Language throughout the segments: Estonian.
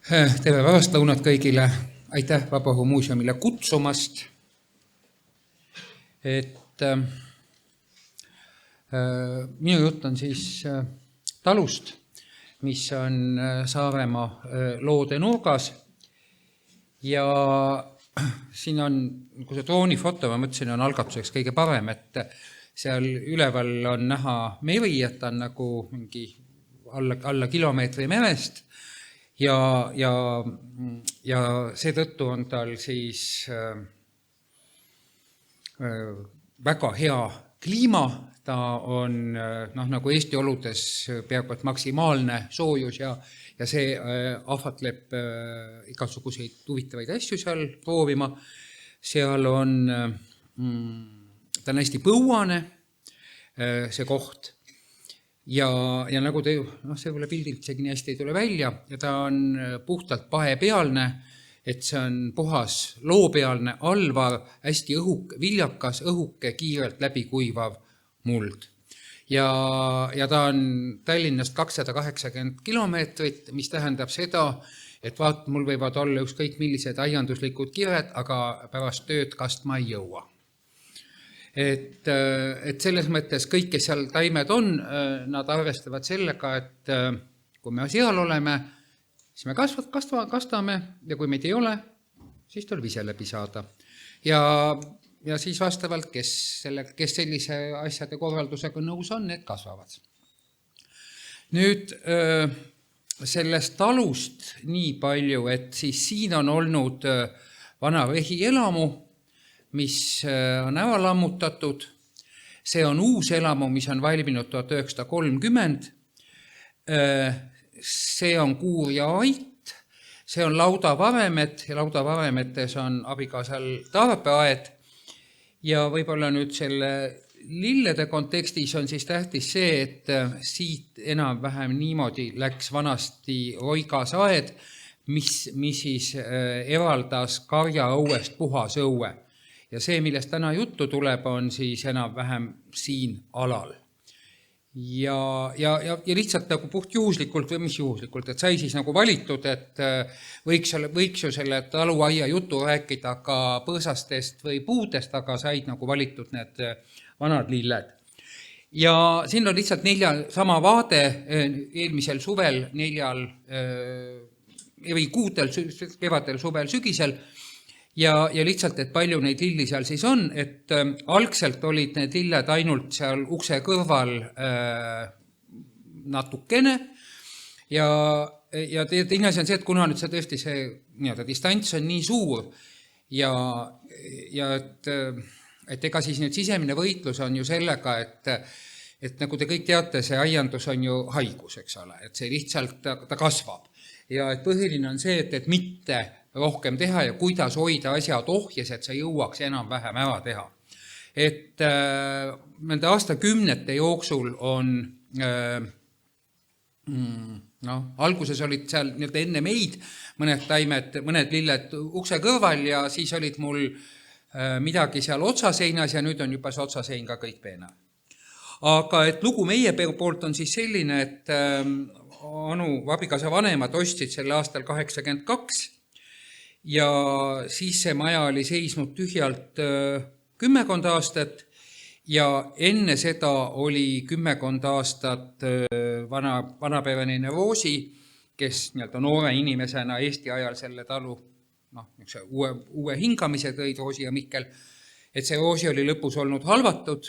Tere pärastlõunat kõigile. Aitäh Vabaõhu muuseumile kutsumast. Minu jutt on siis talust, mis on Saaremaa Loode nurgas. Ja siin on, kui see droonifoto, ma mõtlesin, on algatuseks kõige parem, et seal üleval on näha meri, et on nagu mingi alla kilomeetri merest. Ja seetõttu on tal siis väga hea kliima, ta on nagu Eesti oludes peaaegu et maksimaalne soojus ja see ahvatleb igasuguseid huvitavaid asju seal proovima. Seal on, ta on hästi põuane, see koht. Ja nagu te, see võib-olla pildilt isegi nii hästi ei tule välja, ja ta on puhtalt pahepealne, et see on puhas loopealne, alvar, hästi viljakas, õhuke, kiirelt läbikuivav muld. Ja ta on Tallinnast 280 kilomeetrit, mis tähendab seda, et mul võivad olla ükskõik millised aianduslikud kired, aga pärast tööd kastma ei jõua. Et selles mõttes kõik, kes seal taimed on, nad arvestavad sellega, et kui me seal oleme, siis me kastame ja kui meid ei ole, siis tuleb ise läbi saada. Ja siis vastavalt, kes sellise asjade korraldusega nõus on, need kasvavad. Nüüd sellest talust nii palju, et siis siin on olnud vana rehielamu, mis on ära lammutatud. See on uus elamu, mis on valminud 1930. See on kuur ja ait. See on laudavaremed ja laudavaremetes on abikaasal tarbeaed. Ja võib-olla nüüd selle lillede kontekstis on siis tähtis see, et siit enam-vähem niimoodi läks vanasti roigasaed, mis siis eraldas karjaõuest puhas õue. Ja see, millest täna juttu tuleb, on siis enam-vähem siin alal. Ja lihtsalt nagu puht juhuslikult või mis juhuslikult, et sai siis nagu valitud, et võiks ju selle taluaia jutu rääkida ka põõsastest või puudest, aga said nagu valitud need vanad lilled. Ja siin on lihtsalt sama vaade eelmisel suvel, 4 eri kuudel, kevadel, suvel, sügisel. Ja lihtsalt, et palju neid lilli seal siis on, et algselt olid need lilled ainult seal ukse kõrval natukene. Ja teine asi on see, et kuna nüüd see tõesti see distants on nii suur ja et ega siis nüüd sisemine võitlus on ju sellega, et nagu te kõik teate, see aiandus on ju haigus, eks ole, et see lihtsalt ta kasvab. Ja et põhiline on see, et mitte rohkem teha ja kuidas hoida asjad ohjes, et sa jõuaks enam-vähem ära teha. Et nende aastakümnete jooksul on, alguses olid seal enne meid mõned taimed, mõned lilled ukse kõrval ja siis olid mul midagi seal otsaseinas ja nüüd on juba see otsasein ka kõik peenar. Aga et lugu meie poolt on siis selline, et abikaasa vanemad ostsid selle aastal 82 ja siis see maja oli seisnud tühjalt 10 aastat ja enne seda oli 10 aastat vanapereneine Roosi, kes noore inimesena Eesti ajal selle talu uue hingamise tõid, Roosi ja Mikkel, et see Roosi oli lõpus olnud halvatud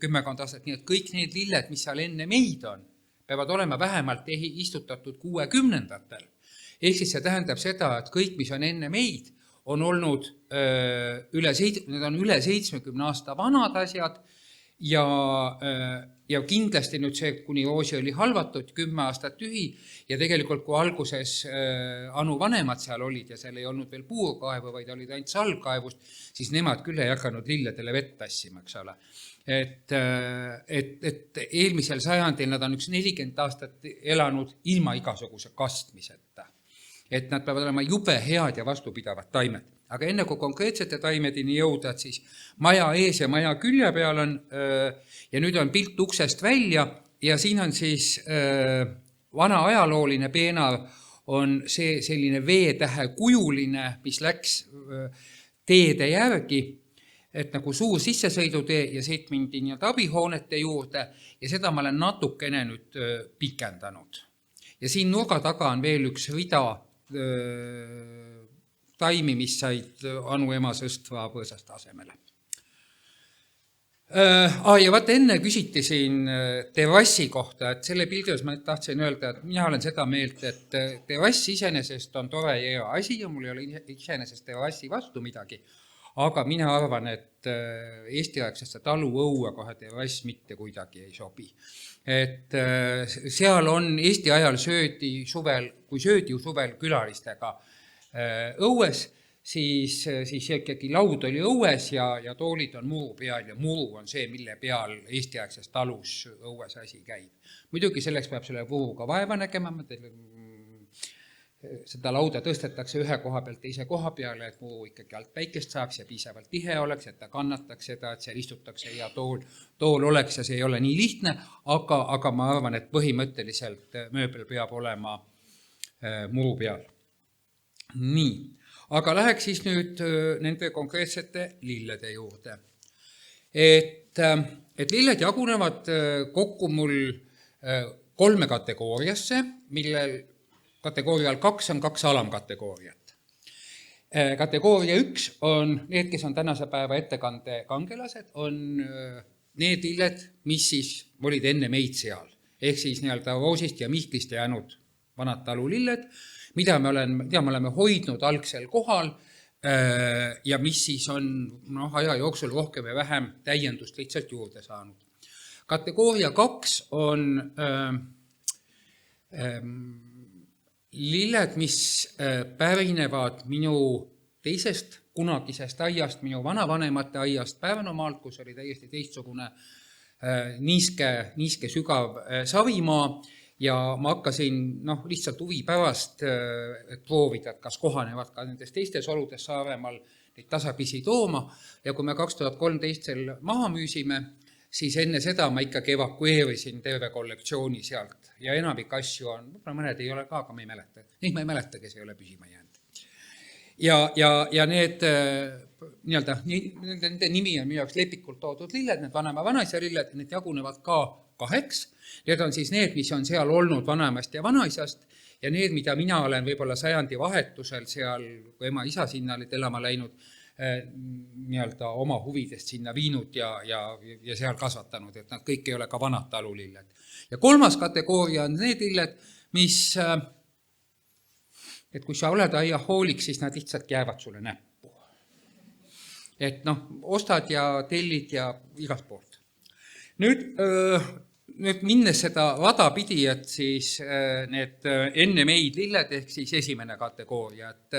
10 aastat, nii et kõik need lilled, mis seal enne meid on, peavad olema vähemalt istutatud 60-ndatel. Ehk siis see tähendab seda, et kõik, mis on enne meid, on olnud üle 70 aasta vanad asjad ja kindlasti nüüd see, kuni Roosi oli halvatud, 10 aastat tühi ja tegelikult kui alguses Anu vanemad seal olid ja seal ei olnud veel puurkaevu, vaid olid ainult salvkaevust, siis nemad küll ei hakanud lilledele vett tassima, eks ole. Et eelmisel sajandil nad on 40 aastat elanud ilma igasuguse kastmiseta. Et nad peavad olema jube head ja vastupidavad taimed. Aga enne kui konkreetsete taimedini jõuda, siis maja ees ja maja külje peal on, ja nüüd on pilt uksest välja ja siin on siis vana ajalooline peenar on see selline veetähe kujuline, mis läks teede järgi, et nagu suur sissesõidutee ja siit mindi nii-öelda abihoonete juurde ja seda ma olen natukene nüüd pikendanud. Ja siin nurga taga on veel üks rida taimi, mis said Anu ema sõstva põõsast asemele. Ja vaata enne küsiti siin terrassi kohta, et selle pildis ma tahtsin öelda, et mina olen seda meelt, et terrass iseenesest on tore ja hea asi ja mul ei ole iseenesest terrassi vastu midagi. Aga mina arvan, et Eesti-aegsesse taluõue kohe terrass mitte kuidagi ei sobi. Et seal on Eesti ajal kui söödi suvel külalistega õues, siis ikkagi laud oli õues ja toolid on muru peal ja muru on see, mille peal Eesti-aegses talus õues asi käib. Muidugi selleks peab selle muruga vaeva nägema, seda lauda tõstetakse ühe koha pealt teise koha peale, et muu ikkagi alt päikest saaks ja piisavalt tihe oleks, et ta kannataks seda, et seal istutakse ja tool oleks ja see ei ole nii lihtne, aga ma arvan, et põhimõtteliselt mööbel peab olema muru peal. Nii, aga läheks siis nüüd nende konkreetsete lillede juurde. Et lilled jagunevad kokku mul 3 kategooriasse, millel kategoorial 2 on 2 alamkategooriat. Kategooria 1 on need, kes on tänase päeva ettekande kangelased, on need lilled, mis siis olid enne meid seal. Ehk siis nii-öelda Roosist ja Mihklist jäänud vanad talulilled, mida me oleme hoidnud algsel kohal ja mis siis on aja jooksul rohkem ja vähem täiendust lihtsalt juurde saanud. Kategooria 2 on lilled, mis pärinevad minu teisest kunagisest aiast, minu vanavanemate aiast Pärnumaalt, kus oli täiesti teistsugune niiske sügav Savimaa ja ma hakkasin lihtsalt huvi pärast proovida, et kas kohanevad ka nendes teistes oludes Saaremaal neid tasapisi tooma ja kui me 2013 selle maha müüsime, siis enne seda ma ikkagi evakueerisin terve kollektsiooni sealt ja enamik asju on, mõned ei ole ka, aga ma ei mäleta. Neid ma ei mäleta, kes ei ole püsima jäänud. Ja need nende nimi on minu jaoks lepikult toodud lilled, need vanema-vanaisa lilled, need jagunevad ka 2. Need on siis need, mis on seal olnud vanemast ja vanaisast ja need, mida mina olen võib-olla sajandi vahetusel seal, kui ema-isa sinna olid elama läinud, nii-öelda oma huvidest sinna viinud ja seal kasvatanud, et nad kõik ei ole ka vanad talulilled. Ja 3. kategooria on need lilled, mis, et kui sa oled aia hoolik, siis nad lihtsalt jäävad sulle näppu. Et ostad ja tellid ja igast poolt. Nüüd minnes seda rada pidi, et siis need enne meid lilled ehk siis esimene kategooria, et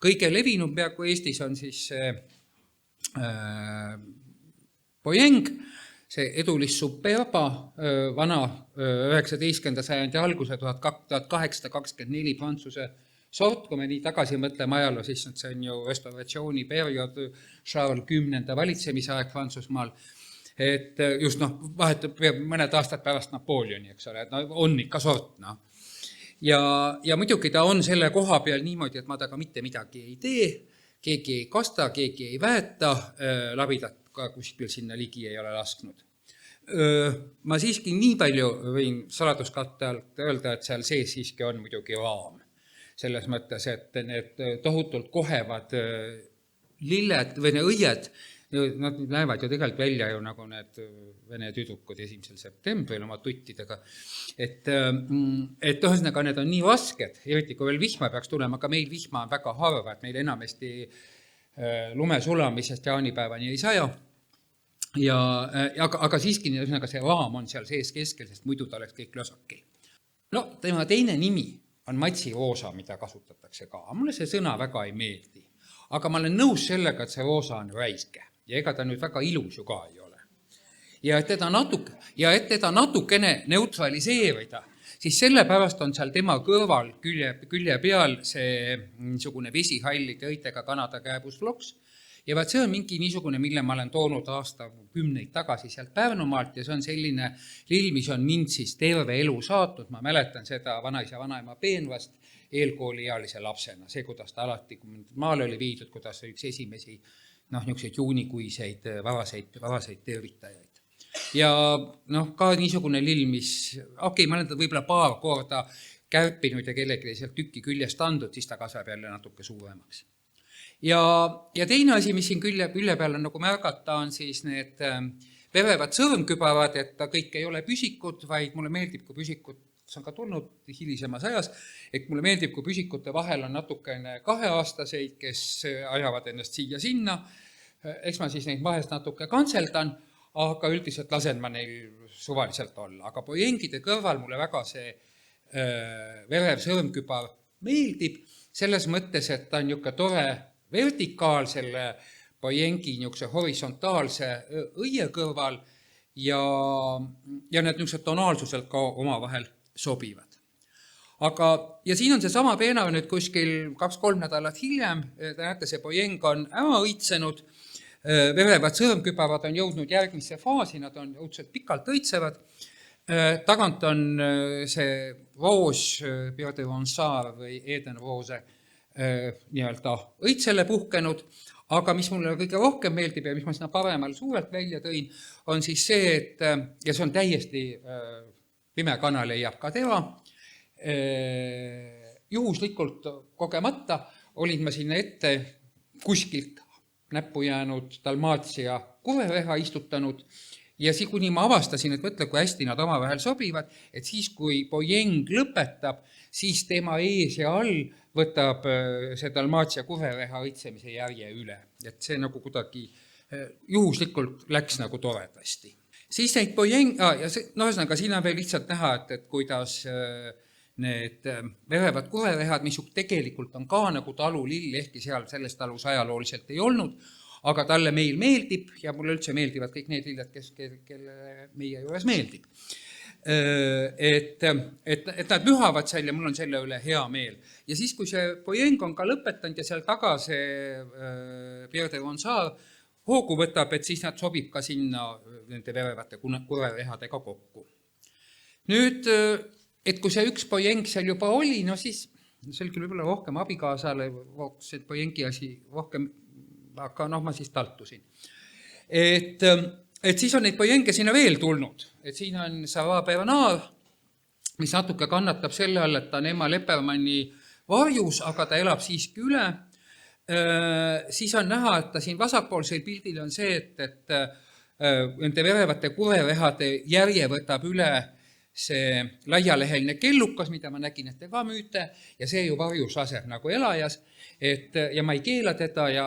kõige levinum peaaegu Eestis on siis Poieng, see Edulis superba, vana 19. sajandi alguse 1824 Prantsuse sort, kui me nii tagasi mõtleme ajaloo, siis see on ju restauratsiooniperiood, Charles 10. valitsemisaeg Prantsusmaal, et just vahetub mõned aastad pärast Napoleoni, eks ole, et on ikka sort. Ja muidugi ta on selle koha peal niimoodi, et ma taga mitte midagi ei tee, keegi ei kasta, keegi ei väeta, labidat ka kuskil sinna ligi ei ole lasknud. Ma siiski nii palju võin saladuskatte alt öelda, et seal sees siiski on muidugi raam. Selles mõttes, et need tohutult kohevad lilled või ne õied, nad näevad ju tegelikult välja ju nagu need vene tüdrukud 1. septembril oma tuttidega. Et ühesõnaga need on nii rasked, eriti kui veel vihma peaks tulema, aga meil vihma on väga harva, et meil enamasti lume sulamisest jaanipäevani ei saja. Aga siiski ühesõnaga see raam on seal sees keskel, sest muidu ta oleks kõik lösakil. Tema teine nimi on matsiroosa, mida kasutatakse ka. Mulle see sõna väga ei meeldi. Aga ma olen nõus sellega, et see roosa on räiske. Ja ega ta nüüd väga ilus ju ka ei ole. Ja et teda natukene neutraliseerida, siis sellepärast on seal tema kõrval külje peal see niisugune vesihallide õitega Kanada kääbusfloks. Ja vaat see on mingi niisugune, mille ma olen toonud aasta 10 tagasi sealt Pärnumaalt ja see on selline lill, mis on mind siis terve elu saatnud. Ma mäletan seda vanaisa vanaema peenvast eelkooliealise lapsena. See, kuidas ta alati, kui maale oli viidud, kuidas üks esimesi niisuguseid juunikuiseid varaseid tervitajaid. Ja ka niisugune lill, mis, ma olen ta võib-olla paar korda kärpinud ja kellelegi sealt tükki küljest andnud, siis ta kasvab jälle natuke suuremaks. Ja teine asi, mis siin külje peal on nagu märgata, on siis need verevad sõrmkübarad, et ta kõik ei ole püsikud, vaid mulle meeldib, kui püsikud, see on ka tulnud hilisemas ajas, et mulle meeldib, kui püsikute vahel on natukene 2-aastaseid, kes ajavad ennast siia-sinna. Eks ma siis neid vahest natuke kantseldan, aga üldiselt lasen ma neil suvaliselt olla. Aga poiengide kõrval mulle väga see verev sõrmkübar meeldib, selles mõttes, et ta on niisugune tore vertikaal selle poiengi niisuguse horisontaalse õie kõrval ja need niisugused tonaalsuselt ka omavahel sobivad. Ja siin on see sama peenar nüüd kuskil 2-3 nädalat hiljem, te näete, see poieng on ära õitsenud, verevad sõrmkübarad on jõudnud järgmisse faasi, nad on õudselt pikalt õitsevad, tagant on see roos, Pierre de Ronsard või Edenroose nii-öelda õitsele puhkenud, aga mis mulle kõige rohkem meeldib ja mis ma sinna paremal suurelt välja tõin, on siis see, et, ja see on täiesti pime kana leiab ka teva, juhuslikult kogemata olin ma sinna ette kuskilt näppu jäänud Dalmatia kuvereha istutanud ja kuni ma avastasin, et mõtle, kui hästi nad omavahel sobivad, et siis, kui poieng lõpetab, siis tema ees ja all võtab see Dalmatia kuvereha õitsemise järje üle. Et see nagu kuidagi juhuslikult läks nagu toredasti. Siis neid poieng, ühesõnaga siin on veel lihtsalt näha, et kuidas need verevad kuverehad, mis tegelikult on ka nagu talulill, ehkki seal selles talus ajalooliselt ei olnud, aga talle meil meeldib ja mulle üldse meeldivad kõik need lilled, kelle meie juures meeldib. Et nad mühavad seal ja mul on selle üle hea meel. Ja siis, kui see poieng on ka lõpetanud ja seal taga see Pierre de Ronsard hoogu võtab, et siis nad sobib ka sinna nende verevate kuverehadega kokku. Nüüd, et kui see üks poieng seal juba oli, siis see oli küll võib-olla rohkem abikaasale, see poiengi asi rohkem, aga ma siis taltusin. Et siis on neid poienge sinna veel tulnud. Et siin on Sarah Bernard, mis natuke kannatab selle all, et ta on Emma Leppermanni varjus, aga ta elab siiski üle. Siis on näha, et ta siin vasakpoolsel pildil on see, et nende verevate kuverehade järje võtab üle see laialeheline kellukas, mida ma nägin, et te ka müüte, ja see ju varjus laseb nagu elajas, ja ma ei keela teda ja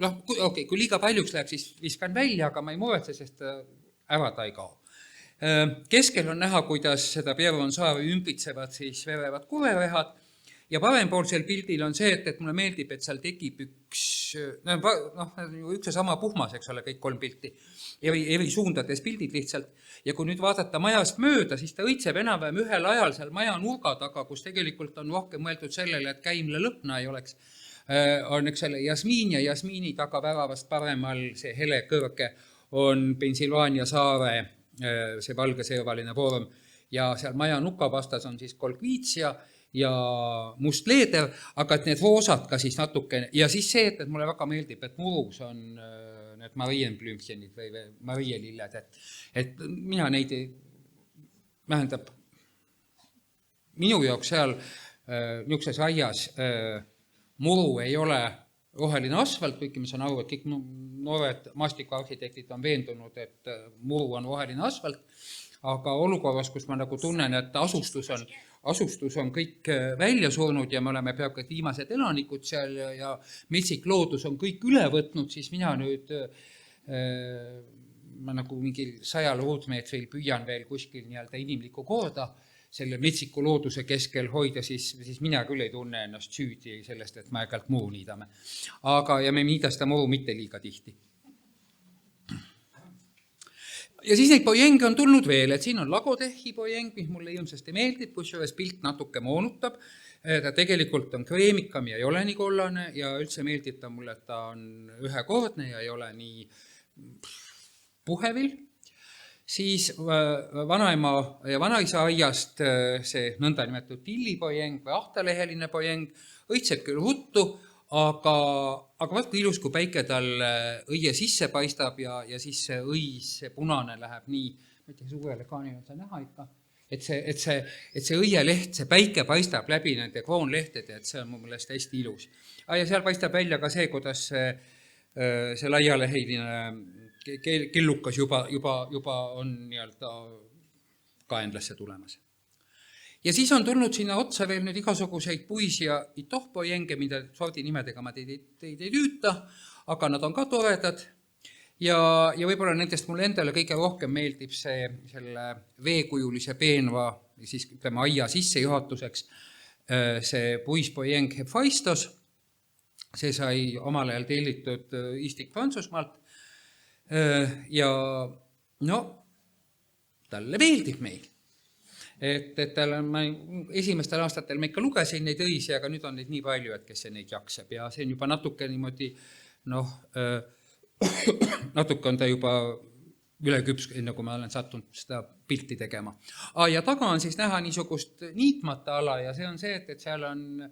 kui liiga paljuks läheb, siis viskan välja, aga ma ei muretse, sest ära ta ei kao. Keskel on näha, kuidas seda Pierre Ronsardi ümbritsevad siis verevad kuverehad ja parempoolsel pildil on see, et mulle meeldib, et seal tekib üks ja sama puhmas, eks ole, kõik 3 pilti, eri suundades pildid lihtsalt. Ja kui nüüd vaadata majast mööda, siis ta õitseb enam-vähem ühel ajal seal maja nurga taga, kus tegelikult on rohkem mõeldud sellele, et käimle lõhna ei oleks, on üks selle jasmiin ja jasmiini taga väravast paremal see hele kõrge on Pennsylvania saare see valgeservaline vorm ja seal maja nuka vastas on siis kolkviitsia ja must leeder, aga et need roosad ka siis natuke ja siis see, et mulle väga meeldib, et murus on need marienblümchenid või marielilled, et mina neid vähendab minu jaoks seal niisuguses aias muru ei ole roheline asfalt, kuigi ma saan aru, et kõik noored maastikuarhitektid on veendunud, et muru on roheline asfalt, aga olukorras, kus ma nagu tunnen, et asustus on kõik välja surnud ja me oleme peaaegu et viimased elanikud seal ja metsik loodus on kõik üle võtnud, siis mina nüüd ma nagu mingil 100 ruutmeetril püüan veel kuskil nii-öelda inimlikku korda selle metsiku looduse keskel hoida, siis mina küll ei tunne ennast süüdi sellest, et me aeg-ajalt muru niidame. Ja me niida seda muru mitte liiga tihti. Ja siis neid poienge on tulnud veel, et siin on Lagodehi poieng, mis mulle ilmsesti meeldib, kusjuures pilt natuke moonutab. Ta tegelikult on kreemikam ja ei ole nii kollane ja üldse meeldib ta mulle, et ta on ühekordne ja ei ole nii puhevil. siis vanaema ja vanaisa aiast see nõnda nimetatud tillipojeng või ahtaleheline pojeng õitseb küll ruttu, aga vaat kui ilus, kui päike tal õie sisse paistab ja siis see õis, see punane läheb nii, ma ei tea, suurele kaanil on seda näha ikka, et see õieleht, see päike paistab läbi nende kroonlehtede, et see on mu meelest hästi ilus. Ja seal paistab välja ka see, kuidas see laialeheline kellukas juba on nii-öelda kaenlasse tulemas. Ja siis on tulnud sinna otsa veel nüüd igasuguseid puis- ja itohpojenge, mida sordinimedega ma teid ei tüüta, aga nad on ka toredad. Ja võib-olla nendest mulle endale kõige rohkem meeldib selle veekujulise peenva, siis ütleme aia sissejuhatuseks, see puispojeng Hephaistos. See sai omal ajal tellitud Istik-Prantsusmaalt. Ja no, talle meeldib meil. Et esimestel aastatel ma ikka lugesin neid õisi, aga nüüd on neid nii palju, et kes neid jaksab. Ja see on juba natuke niimoodi, natuke on ta juba üleküps, enne kui ma olen sattunud seda pilti tegema. Ja taga on siis näha niisugust niitmata ala ja see on see, et seal on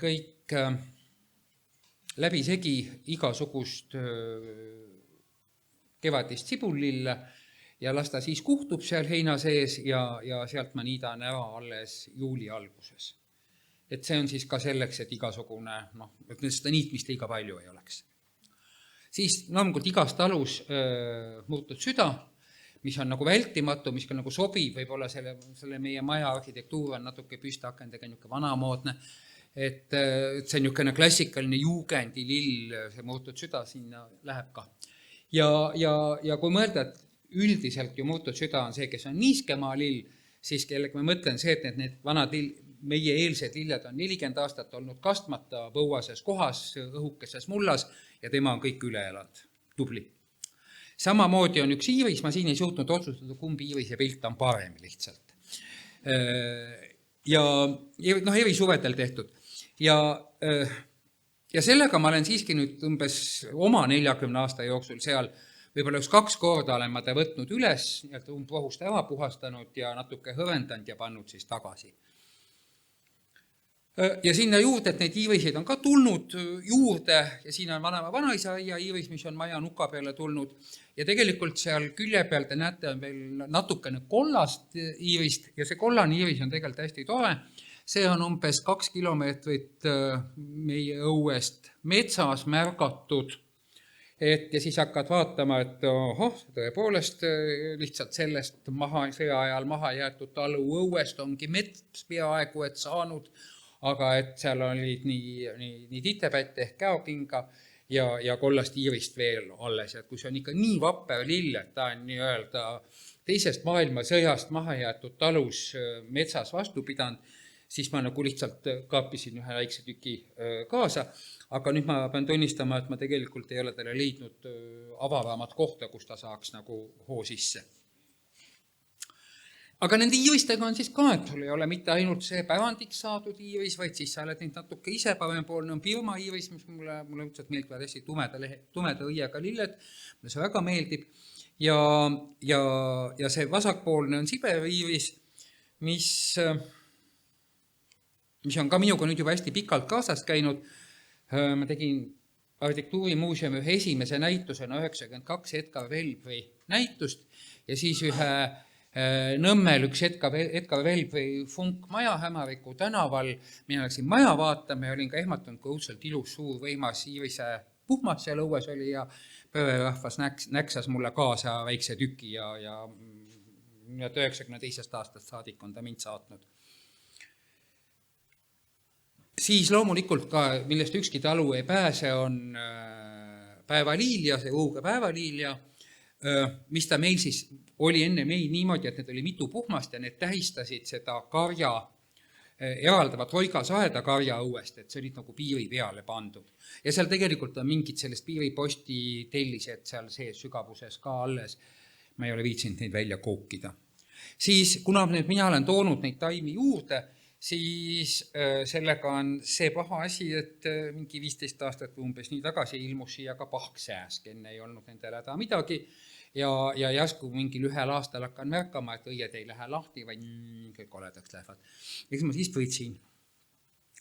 kõik läbisegi igasugust kevadist sibullille ja las ta siis kuhtub seal heina sees ja sealt ma niidan ära alles juuli alguses. Et see on siis ka selleks, et igasugune, et seda niitmist liiga palju ei oleks. Siis loomulikult igast talus murtud süda, mis on nagu vältimatu, mis ka nagu sobib, võib-olla selle meie maja arhitektuur on natuke püstakendega niisugune vanamoodne, et see on niisugune klassikaline juugendilill, see murtud süda sinna läheb ka. Ja kui mõelda, et üldiselt ju murtud süda on see, kes on niiskemaa lill, siis kellega ma mõtlen see, et need vanad meie eelsed lilled on 40 aastat olnud kastmata põuases kohas, õhukeses mullas ja tema on kõik üle elanud. Tubli. Samamoodi on üks iivis, ma siin ei suutnud otsustada, kumb iivise pilt on parem lihtsalt. Ja eri suvedel tehtud. Ja sellega ma olen siiski nüüd umbes oma 40 aasta jooksul seal, võib-olla 2 korda olen ma ta võtnud üles, umbrohust ära puhastanud ja natuke hõvendanud ja pannud siis tagasi. Ja sinna juurde, et neid iiviseid on ka tulnud juurde ja siin on vanaisa aia iivis, mis on maja nuka peale tulnud ja tegelikult seal külje peal te näete on veel natukene kollast iivist ja see kollane iivis on tegelikult hästi tore. See on umbes 2 kilomeetrit meie õuest metsas märgatud, ja siis hakkad vaatama, et tõepoolest lihtsalt sellest sõja ajal maha jäetud talu õuest ongi mets peaaegu et saanud, aga et seal olid nii titepätt ehk käokinga ja kollast iivist veel alles. Et kui see on ikka nii vapper lill, et ta on nii-öelda teisest maailmasõjast maha jäetud talus metsas vastu pidanud, siis ma nagu lihtsalt kaapisin ühe väikse tüki kaasa. Aga nüüd ma pean tunnistama, et ma tegelikult ei ole talle leidnud avaramat kohta, kus ta saaks nagu hoo sisse. Aga nende iivistega on siis ka, et sul ei ole mitte ainult see pärandiks saadud iivis, vaid siis sa oled neid natuke ise parempoolne on Birma iivis, mis mulle üldse meeldivad hästi tumeda õiega lilled, mulle see väga meeldib. Ja see vasakpoolne on Siberi iivis, mis on ka minuga nüüd juba hästi pikalt kaasas käinud. Ma tegin arhitektuurimuuseumi ühe esimese näitusena 92 Edgar Velbri näitust ja siis ühe Nõmmel üks Edgar Velbri funk maja Hämariku tänaval. Mina läksin maja vaatama ja olin ka ehmatanud, kui õudselt ilus suur võimas iivise puhmas seal õues oli ja pöörerahvas näksas mulle kaasa väikse tüki ja 92. aastast saadik on ta mind saatnud. Siis loomulikult ka, millest ükski talu ei pääse, on päevaliilja, see õuge päevaliilja, mis ta meil siis oli enne meid niimoodi, et need oli mitu puhmast ja need tähistasid seda karja, eraldavat roigasaeda karja õuest, et see olid nagu piiri peale pandud. Ja seal tegelikult on mingid sellest piiriposti tellised seal sees sügavuses ka alles. Ma ei ole viitsinud neid välja kookida. Siis, kuna mina olen toonud neid taimi juurde, siis sellega on see paha asi, et mingi 15 aastat umbes nii tagasi ilmus siia ka pahksääsk, enne ei olnud nendele häda midagi. ja järsku mingil ühel aastal hakkan märkama, et õied ei lähe lahti, vaid kõik koledaks lähevad. Eks ma siis pritsin.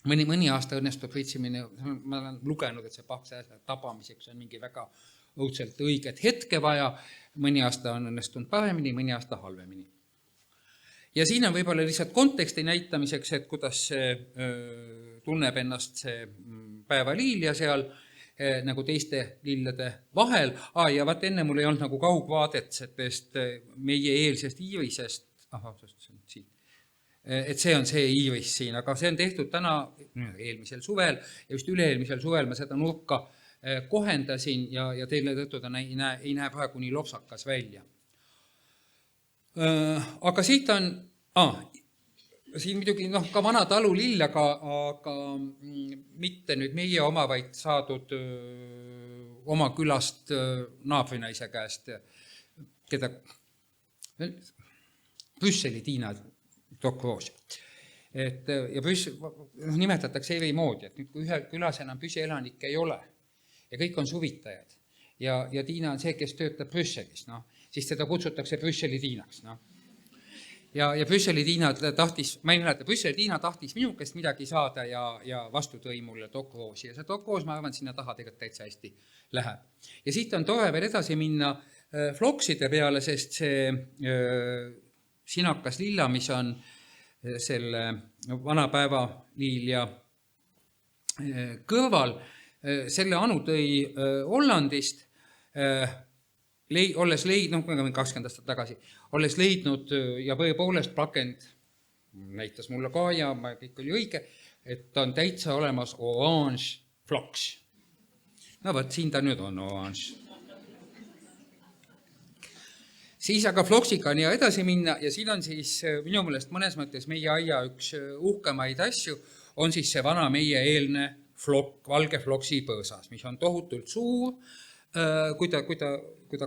Mõni aasta õnnestub pritsimine, ma olen lugenud, et see pakse asja tabamiseks on mingi väga õudselt õiget hetke vaja, mõni aasta on õnnestunud paremini, mõni aasta halvemini. Ja siin on võib-olla lihtsalt konteksti näitamiseks, et kuidas see tunneb ennast see päevaliilja seal nagu teiste lillede vahel. Ja vaat enne mul ei olnud nagu kaugvaadet sellest meie eelsest iirisest, siin. Et see on see iiris siin, aga see on tehtud täna eelmisel suvel ja just üle-eelmisel suvel ma seda nurka kohendasin ja teile tõttu ta ei näe praegu nii lopsakas välja. Aga siit on, siin muidugi ka vana talulill, aga mitte nüüd meie oma, vaid saadud oma külast naabrinaise käest, keda Brüsseli Tiina Dokroos. Ja nimetatakse eri moodi, et nüüd kui ühe külas enam püsielanikke ei ole ja kõik on suvitajad ja Tiina on see, kes töötab Brüsselis, siis teda kutsutakse Brüsseli Tiinaks. Ja Brüsseli Tiina tahtis, ma ei mäleta, Brüsseli Tiina tahtis minu käest midagi saada ja vastu tõi mulle Dokroosi ja see Dokroos, ma arvan, sinna taha tegelikult täitsa hästi läheb. Ja siit on tore veel edasi minna flokside peale, sest see sinakas lilla, mis on selle vanapäeva liilja kõrval, selle anu tõi Hollandist, olles leidnud, 20 aastat tagasi, olles leidnud ja tõepoolest pakend näitas mulle ka ja kõik oli õige, et on täitsa olemas orange floks. No võt, siin ta nüüd on orange. Siis aga floksiga on ja edasi minna ja siin on siis minu meelest mõnes mõttes meie aia üks uhkemaid asju, on siis see vana meie eelne flok, valge floksi põõsas, mis on tohutult suur. Kui ta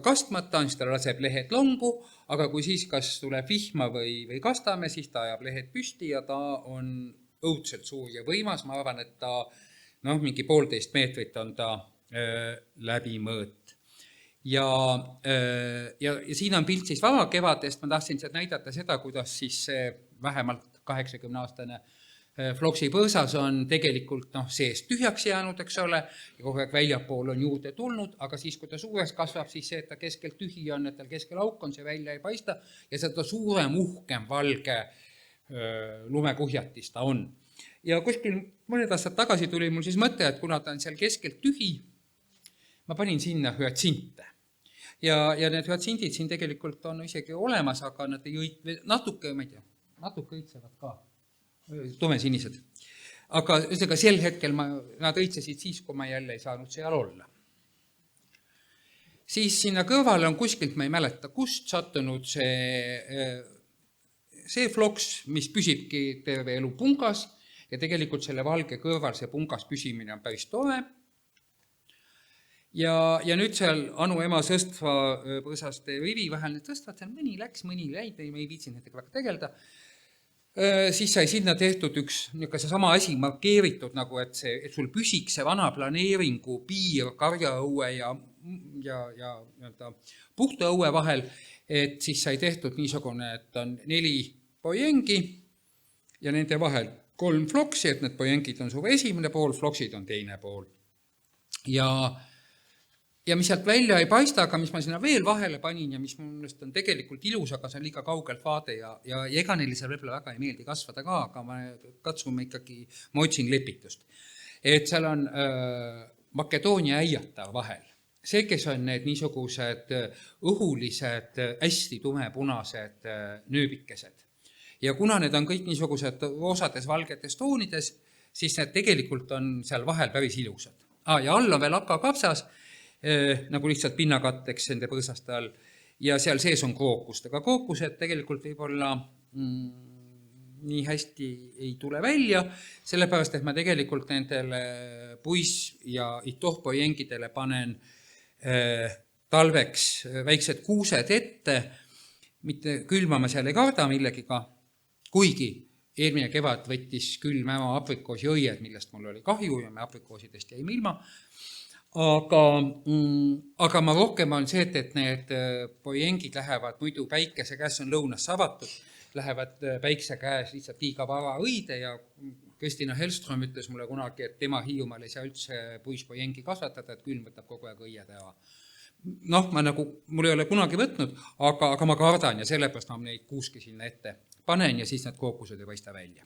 kastmata on, siis ta laseb lehed longu, aga kui siis kas tuleb vihma või kastame, siis ta ajab lehed püsti ja ta on õudselt suur ja võimas. Ma arvan, et ta mingi 1,5 meetrit on ta läbimõõt. Ja siin on pilt siis varakevadest, ma tahtsin näidata seda, kuidas siis vähemalt 80-aastane floksi põõsas on tegelikult seest tühjaks jäänud, eks ole, ja kogu aeg väljapool on juurde tulnud, aga siis, kui ta suureks kasvab, siis see, et ta keskel tühi on, et tal keskel auk on, see välja ei paista ja seda suurem, uhkem, valge lumekuhjatis ta on. Ja kuskil mõned aastad tagasi tuli mul siis mõte, et kuna ta on seal keskelt tühi, ma panin sinna hüatsinte. Ja need hüatsindid siin tegelikult on isegi olemas, aga nad ei natuke õitsevad ka, tumesinised. Aga sel hetkel nad õitsesid siis, kui ma jälle ei saanud seal olla. Siis sinna kõrvale on kuskilt, ma ei mäleta, kust sattunud see floks, mis püsibki terve elu pungas ja tegelikult selle valge kõrval see pungas püsimine on päris tore. Ja nüüd seal anu ema sõstva põõsaste rivi vahel need tõstvad, seal mõni läks, mõni läid, me ei viitsinud nendega väga tegelda. Siis sai sinna tehtud üks sama asi markeeritud, nagu et sul püsiks see vana planeeringu piir karjaõue ja puhta õue vahel, et siis sai tehtud niisugune, et on 4 pojengi ja nende vahel 3 floksi, et need pojengid on su esimene pool, floksid on teine pool. Ja mis sealt välja ei paista, aga mis ma sinna veel vahele panin ja mis mullest on tegelikult ilus, aga see on liiga kaugelt vaade ja ega neile seal võib-olla väga ei meeldi kasvada ka, aga ma katsume ikkagi, ma otsin lepitust. Et seal on Makedoonia äiata vahel. See, kes on need niisugused õhulised, hästi tumepunased nööbikesed. Ja kuna need on kõik niisugused roosades, valgetes toonides, siis need tegelikult on seal vahel päris ilusad. Ja all on veel hakakapsas, nagu lihtsalt pinnakatteks nende põõsaste all ja seal sees on krookust, aga krookused tegelikult võib-olla nii hästi ei tule välja, sellepärast, et ma tegelikult nendele puis- ja itohpojengidele panen talveks väiksed kuused ette, mitte külmama seal ei karda millegiga, kuigi eelmine kevad võttis külm aprikoosi õied, millest mul oli kahju ja me aprikoosidest jäime ilma. aga ma rohkem on see, et need poiengid lähevad muidu päikese käes, on lõunas avatud, lähevad päikse käes lihtsalt liiga vara õide ja Kristina Hellström ütles mulle kunagi, et tema Hiiumaal ei saa üldse puispoiengi kasvatada, et külm võtab kogu aeg õied ära. Noh, mul ei ole kunagi võtnud, aga ma kardan ja sellepärast ma neid kuuski sinna ette panen ja siis need kookused ei paista välja.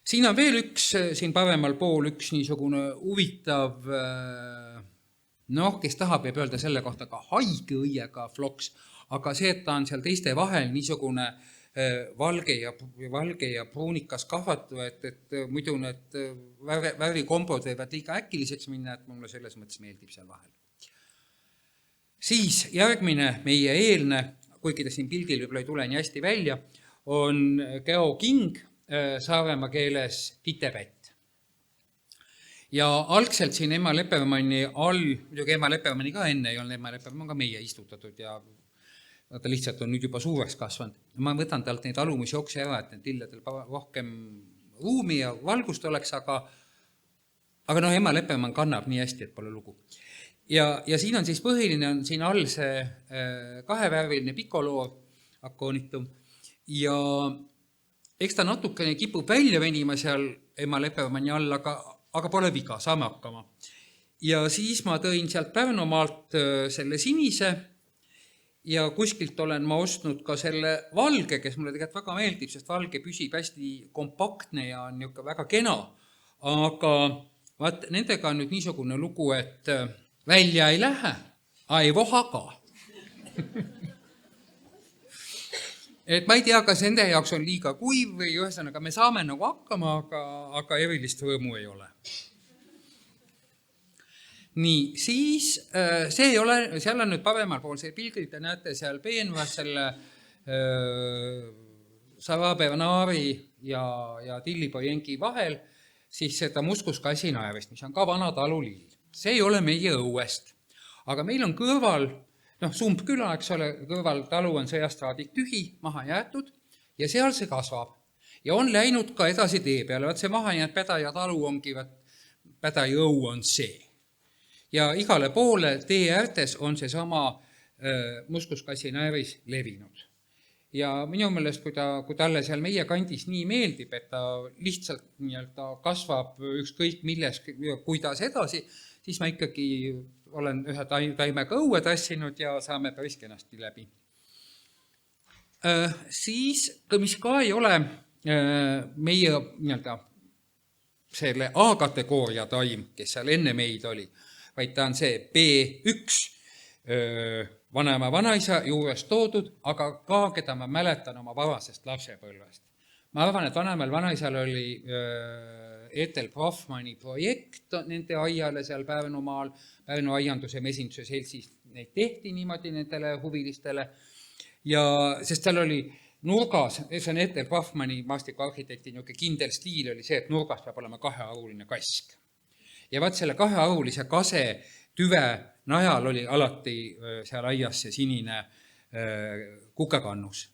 Siin on veel üks, siin paremal pool üks niisugune huvitav, kes tahab, võib öelda selle kohta ka haige õiega floks, aga see, et ta on seal teiste vahel niisugune valge ja pruunikas kahvatu, et muidu need värvikombod võivad liiga äkiliseks minna, et mulle selles mõttes meeldib seal vahel. Siis järgmine meie eelne, kuigi ta siin pildil võib-olla ei tule nii hästi välja, on Geo King, Saaremaa keeles titepätt. Ja algselt siin Emma Leppermanni all, muidugi Emma Leppermanni ka enne ei olnud, Emma Leppermann ka meie istutatud ja ta lihtsalt on nüüd juba suureks kasvanud. Ma võtan talt neid alumisi okse ära, et need lilledel rohkem ruumi ja valgust oleks, aga Emma Leppermann kannab nii hästi, et pole lugu. Ja siin on siis põhiline, on siin all see kahevärviline pikoloor, akoonitum, ja eks ta natukene kipub välja venima seal Emma Leppermanni all, aga pole viga, saame hakkama. Ja siis ma tõin sealt Pärnumaalt selle sinise ja kuskilt olen ma ostnud ka selle valge, kes mulle tegelikult väga meeldib, sest valge püsib hästi kompaktne ja on väga kena. Aga vaat, nendega on nüüd niisugune lugu, et välja ei lähe, aivo haga. Et ma ei tea, kas nende jaoks on liiga kuiv või ühesõnaga me saame hakkama, aga erilist rõõmu ei ole. Nii, siis see ei ole, seal on nüüd paremal pool see pildil, te näete seal peenvas selle Sarabe Naari ja Tillipojengi vahel, siis seda muskuskassi naerist, mis on ka vana talulill. See ei ole meie õuest, aga meil on kõrval Sumbküla, eks ole, kõrval talu on sõjastraadik tühi, maha jäetud ja seal see kasvab. Ja on läinud ka edasi tee peale, vaat see maha jäänud Pädaja talu ongi, Pädaja õu on see. Ja igale poole tee äärtes on see sama muskuskassi nääris levinud. Ja minu meelest, kui talle seal meie kandis nii meeldib, et ta lihtsalt kasvab ükskõik milles, kuidas edasi, siis ma ikkagi olen ühe taimega õue tassinud ja saame päris kenasti läbi. Siis, mis ka ei ole meie selle A-kategooria taim, kes seal enne meid oli, vaid ta on see B1 vanaema vanaisa juures toodud, aga ka, keda ma mäletan oma varasest lapsepõlvest. Ma arvan, et vanaemal vanaisal oli Ethel Brafmani projekt nende aiale seal Pärnumaal, Pärnu aianduse mesinduse seltsis neid tehti niimoodi nendele huvilistele. Ja sest seal oli nurgas, see on Ethel Brafmani maastikuarhitekti kindel stiil oli see, et nurgas peab olema kahearuline kask. Ja vaat selle kahearulise kase tüve najal oli alati seal aias see sinine kukekannus.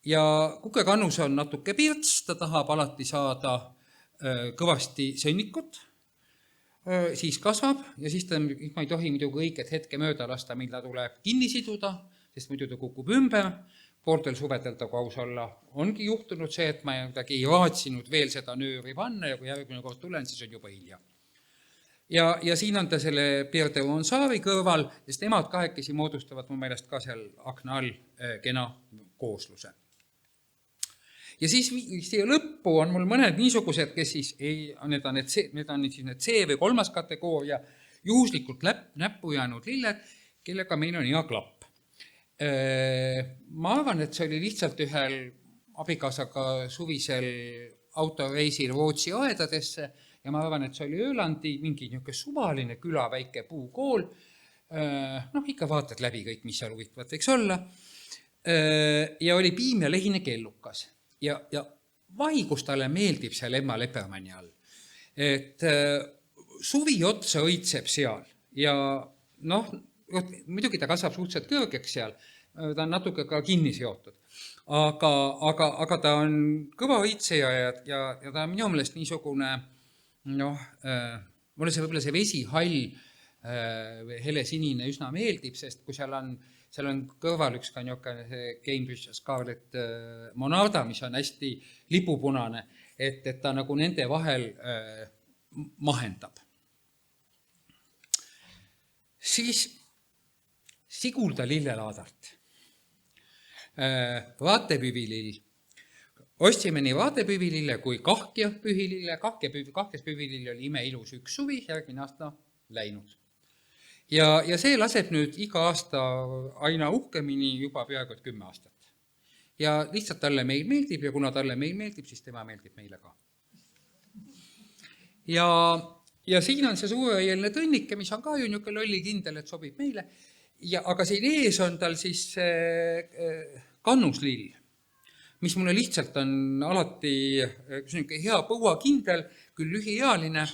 Ja kukekannus on natuke pirts, ta tahab alati saada kõvasti sõnnikut, siis kasvab ja siis ma ei tohi muidugi õiget hetke mööda lasta, mille tuleb kinni siduda, sest muidu ta kukub ümber. Pooltel suvedel ta kaus olla ongi juhtunud see, et ma ei raatsinud veel seda nööri panna ja kui järgmine kord tulen, siis on juba hilja. Ja siin on ta selle Pierre de Ronsard kõrval, sest nemad kahekesi moodustavad mu meelest ka seal akna all kena koosluse. Ja siis siia lõppu on mul mõned niisugused, kes siis need on need C või 3. kategooria juhuslikult näppu jäänud lilled, kellega meil on hea klapp. Ma arvan, et see oli lihtsalt ühel abikaasaga suvisel autoreisil Rootsi aedadesse ja ma arvan, et see oli Öölandi mingi suvaline küla väike puukool. Ikka vaatad läbi kõik, mis seal huvitavad võiks olla. Ja oli piim ja lehine kellukas. Ja vaigus talle meeldib seal Emma Leppermanni all. Et suvi otsa õitseb seal ja muidugi ta kasvab suhteliselt kõrgeks seal, ta on natuke ka kinni seotud. Aga ta on kõva õitseja ja ta on minu meelest niisugune mulle see võib-olla see vesihall helesinine üsna meeldib, sest kui seal on kõrval üks ka niisugune Cambridge Scarlet Monarda, mis on hästi lipupunane, et ta nagu nende vahel mahendab. Siis Sigulda lillelaadart. Vaatepüvilill. Ostsime nii vaatepüvilille kui kahkja pühilille. Kahkjas püvilill oli imeilus üks suvi, järgmine aasta läinud. Ja see laseb nüüd iga aasta aina uhkemini juba peaaegu 10 aastat. Ja lihtsalt talle meil meeldib ja kuna talle meil meeldib, siis tema meeldib meile ka. Ja siin on see suureõieline tõnnike, mis on ka ju niisugune lolli kindel, et sobib meile. Aga siin ees on tal siis kannuslill, mis mulle lihtsalt on alati hea põuakindel, küll lühiealine.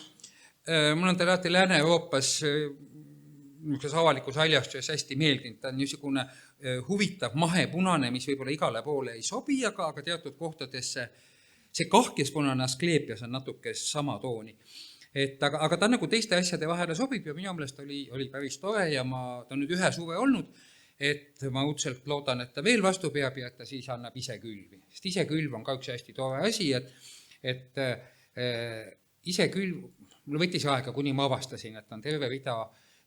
Mul on tal alati Lääne-Euroopas avalikus haljastuses hästi meeldinud. Ta on niisugune huvitav mahepunane, mis võib-olla igale poole ei sobi, aga teatud kohtadesse see kahkespunane Asklepias on natuke sama tooni. Aga ta nagu teiste asjade vahele sobib ja minu meelest oli päris tore ja ta on nüüd ühe suve olnud, et ma õudselt loodan, et ta veel vastu peab ja et ta siis annab ise külvi. Sest ise külv on ka üks hästi tore asi, et ise külv, mul võttis aega, kuni ma avastasin, et on terve rida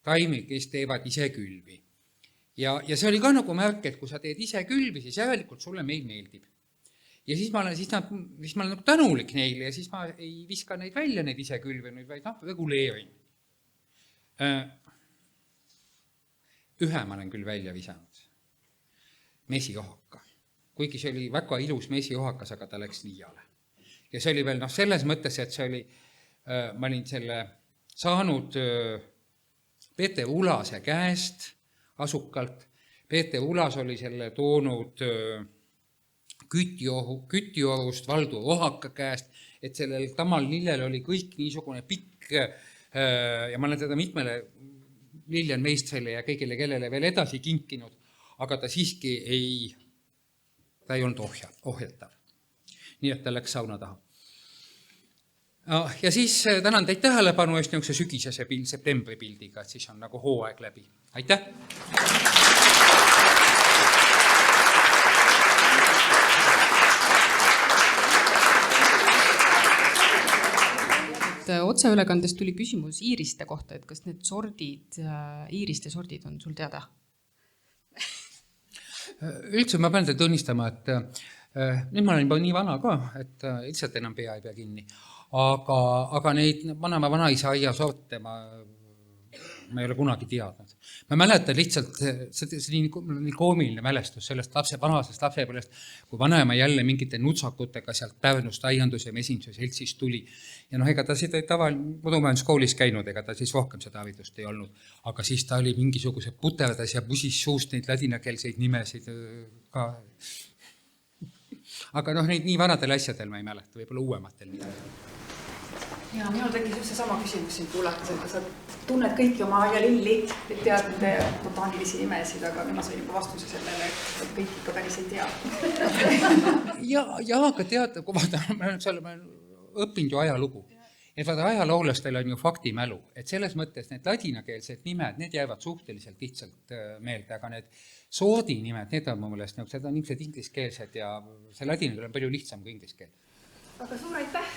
taimi, kes teevad ise külvi. Ja see oli ka nagu märk, et kui sa teed ise külvi, siis järelikult sulle meil meeldib. Ja siis ma olen nagu tänulik neile ja siis ma ei viska neid välja, neid ise külvinuid, vaid reguleerin. Ühe ma olen küll välja visanud. Mesiohaka. Kuigi see oli väga ilus mesiohakas, aga ta läks liiale. Ja see oli veel selles mõttes, et see oli, ma olin selle saanud Peeter Ulase käest asukalt. Peeter Ulas oli selle toonud Kütiorust Valdur Ohaka käest, et sellel tamal lillel oli kõik niisugune pikk ja ma olen teda mitmele Liljan Meistrile ja kõigile kellele veel edasi kinkinud, aga ta siiski ei olnud ohjeltav. Nii et ta läks sauna taha. Ja siis tänan teid tähelepanu eest niisuguse sügisese septembri pildiga, et siis on nagu hooaeg läbi. Aitäh! Otseülekandest tuli küsimus iiriste kohta, et kas need iiriste sordid on sul teada? Üldse ma pean teid tunnistama, et nüüd ma olen juba nii vana ka, et lihtsalt enam pea ei pea kinni. Aga neid vanaisa aia sorte ma ei ole kunagi teadnud. Ma mäletan lihtsalt, see nii koomiline mälestus sellest vanasest lapsepõlvest, kui vanaema jälle mingite nutsakutega sealt Pärnust aiandus ja mesinduse seltsis tuli. Ja ega ta seda kodumajanduskoolis käinud, ega ta siis rohkem seda haridust ei olnud. Aga siis ta oli mingisuguse puterdas ja pusis suust neid ladinakeelseid nimesid ka. Aga neid nii vanadel asjadel ma ei mäleta, võib-olla uuematel midagi. Ja minul tekkis just see sama küsimus siin kuulates, et sa tunned kõiki oma aialilli, et tead nende botaanilisi nimesid, aga nüüd ma sain juba vastuse sellele, et kõik ikka päris ei tea. Ja aga tead, kui ma olen õppinud ju ajalugu. Et vaata ajaloolastel on ju faktimälu, et selles mõttes need ladinakeelsed nimed, need jäävad suhteliselt lihtsalt meelde, aga need soodi nimed, need on mu meelest niisugused ingliskeelsed ja see ladinakeel on palju lihtsam kui ingliskeel. Aga suur aitäh!